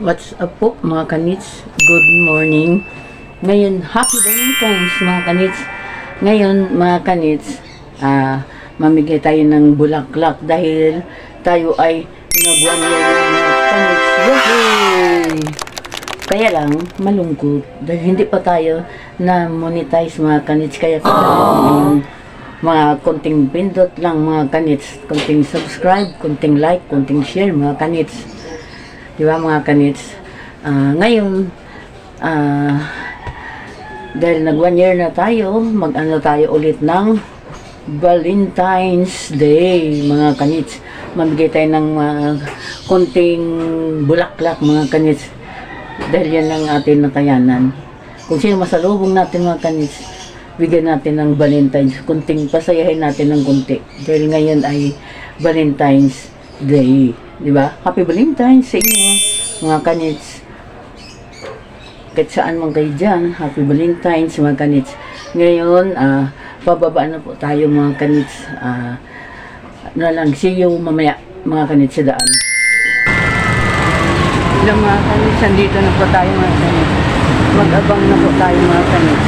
What's up po mga kanits? Good morning. Ngayon, happy Valentine's mga kanits. Ngayon mga kanits, mamigay tayo ng bulaklak dahil tayo ay nag-1 year na mga kanits. Yay! Kaya lang, malungkot dahil hindi pa tayo na-monetize mga kanits. Kaya kailangan mga konting pindot lang mga kanits, konting subscribe, konting like, konting share mga kanits. Diba mga kanits? Ngayon, dahil nag 1 year na tayo, mag-ano tayo ulit ng Valentine's Day mga kanits. Mamigay tayo ng konting bulaklak mga kanits. Dahil yan ang ating nakayanan. Kung sino masalubong natin mga kanits, bigyan natin ng Valentine's. Kunting pasayahin natin ng kunti. Dahil ngayon ay Valentine's Day. Diba? Happy Valentine's sa inyo, mga kanits. Kahit saan man kayo dyan, Happy Valentine's, mga kanits. Ngayon, pababa na po tayo, mga kanits. See you mamaya, mga kanits, sa daan. Ilang mga kanits, andito na po tayo, mga kanits. Mag-abang na po tayo, mga kanits.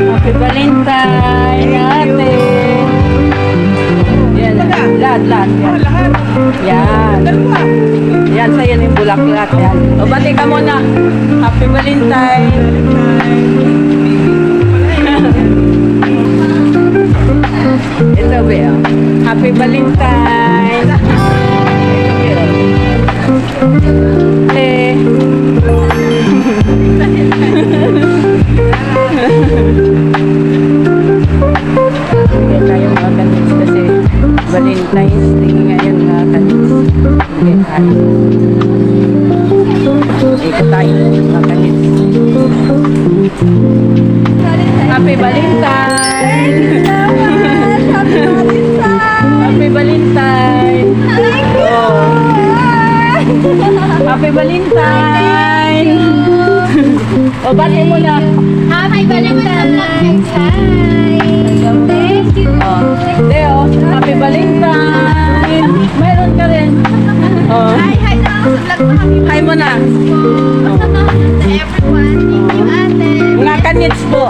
Happy Valentine, ate. Yan, lahat. Yan. Yan, sa'yo yung bulaklak. Yan. O, bati ka muna. Happy Valentine. Ito, Bea. Happy Valentine. Bigyan tayo mga kanits kasi Valentine's Day ngayon mga kanits. Bigyan tayo. Ito tayo mga kanits. Happy Valentine! Happy Valentine! Oh. Happy Valentine! O, bati mo na. Happy Valentine's! Hi! Thank you! Deo, Happy Valentine! Mayroon ka rin. Oh. Hi na ako sa vlog mo. Hi mo na. To everyone, thank you ate. Mga kanits po.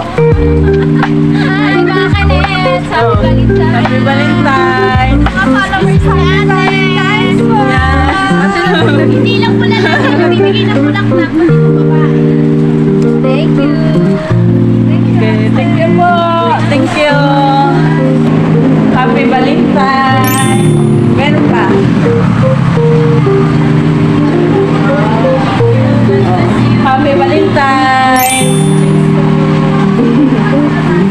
Hi mga kanes! Happy Valentine's! Happy Valentine! Mga followers ni ate! Thanks po! Hindi lang pula lang kayo bibigay ng bulaklak pati ng babae. Thank you! Okay, thank you po. Thank you. Happy Valentine. Meron pa. Happy Valentine.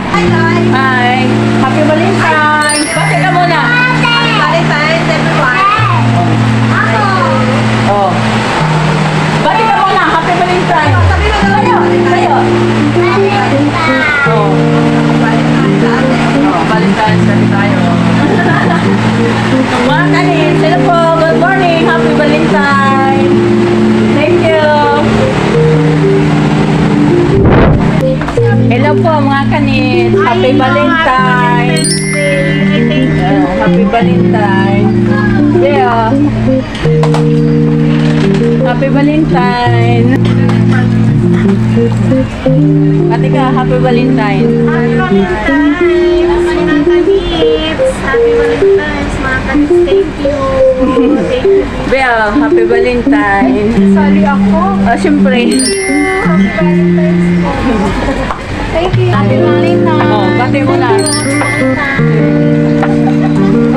Hi guys! Hi. Happy Valentine. Bati ka muna. Valentine's everyone! Ako! Oh. Bati ka muna. Happy Valentine. Sabi mo na kayo! Kayo. Oh. Oh, Valentine's Day tayo. Mga kanins, hello po. Good morning. Happy Valentine. Thank you. Hello po mga kanins. Happy Valentine. Happy Valentine. Yeah. Happy Valentine. Ate ka, Happy Valentine. Happy Valentine's! Happy Valentine's, mga kanis. Thank you! Thank you. Bea, Happy Valentine. Sorry ako. Siyempre. Happy Valentine's po. Thank you. Happy Valentine's. Oh, bati mo na.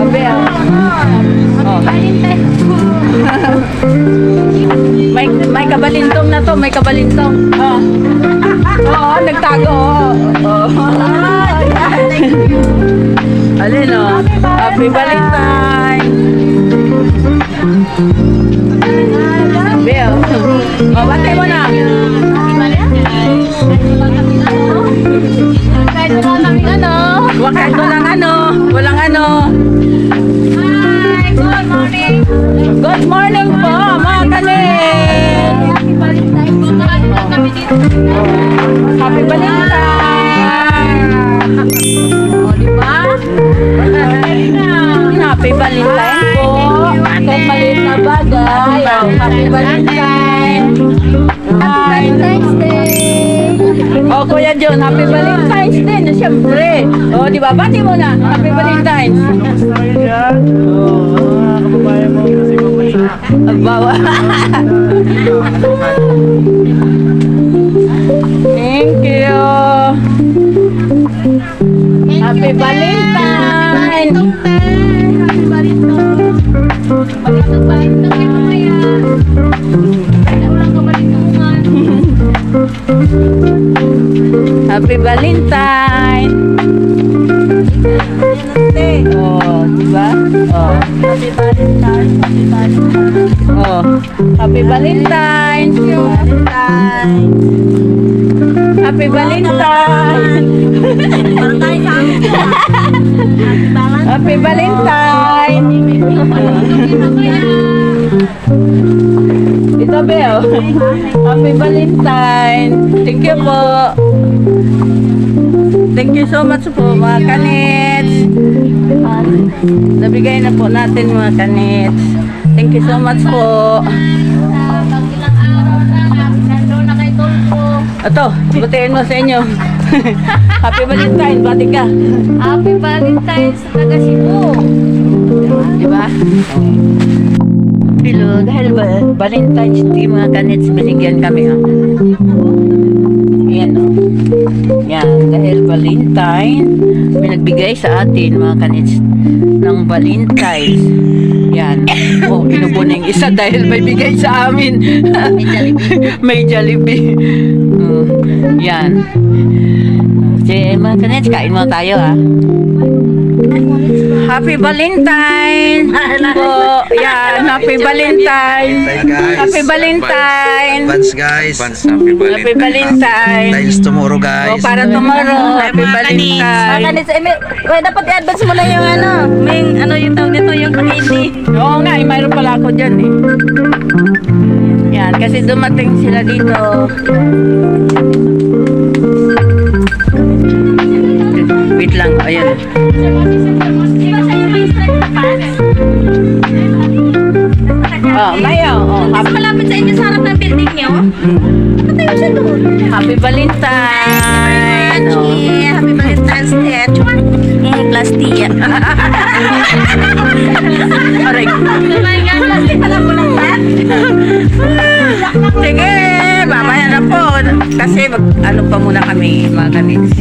Oh, Bea. Oh. Valentine's po. May kabalintong na to, may kabalintong. Oh. Oo, nagtago. Oh. Thank you. Alin oh. Happy Valentine. Bea. Oh, bati mo na. Happy Valentine's. Kahit wala kaming ano. Wakad walang ano. Walang ano. Hi! Good morning! ngayon, Happy Valentine's din, siyempre. O, di ba? Bati mo na, Happy Valentine's. Kamusta kayo dyan? Mga kababayan mo kasi mabansa. Agbawa. Thank you. Happy Valentine. Happy Valentine. Balintong kayo mamaya. Walang kabalintungan. Happy Valentine. Oh, di ba? Oh. Happy Valentine. Happy Valentine. Oh. Happy Valentine. Happy Valentine. Happy Valentine. Ito, Beo. Happy Valentine. Thank you po. Thank you so much po, mga kanits. Nabigay na po natin, mga kanits. Thank you so much po. Pag ilang araw na, nandun na kay Tulpo. Ito, batiin mo sa inyo. Happy Valentine, bati ka. Happy Valentine's sa taga Cebu. Diba? Hello, dahil Valentine's Day, mga kanits, binigyan kami. Oh. Yan, oh. Yan, dahil Valentine, may nagbigay sa atin, mga kanits, ng Valentine's. Yan. Oh, inubo na yung isa dahil may bigay sa amin. May Jollibee. May Jollibee. Yan. Sige, mga kanits, kain mo tayo, ha. Happy Valentine po. Yan, Happy Valentine. Happy Valentine. Advance guys. Happy Happy Valentine. Times tomorrow Oh, guys. para tomorrow. Happy Valentine. Dapat i-advance mo na yung yung tawag nito, yung candy. Oo nga, mayroon pala ako dyan eh. Yan, kasi dumating sila dito. Wait lang, ayun. Oh, mayo. Oh, Mas malapit sa inyo sa harap ng building niyo. Patayo siya doon. Happy Valentine. Oh. Happy Valentine's Day. Chuma. Plastic. Aray. Oh my God, plastic pala po lang yan. Sige, mamaya na po. Kasi ano pa muna kami, mga kanits.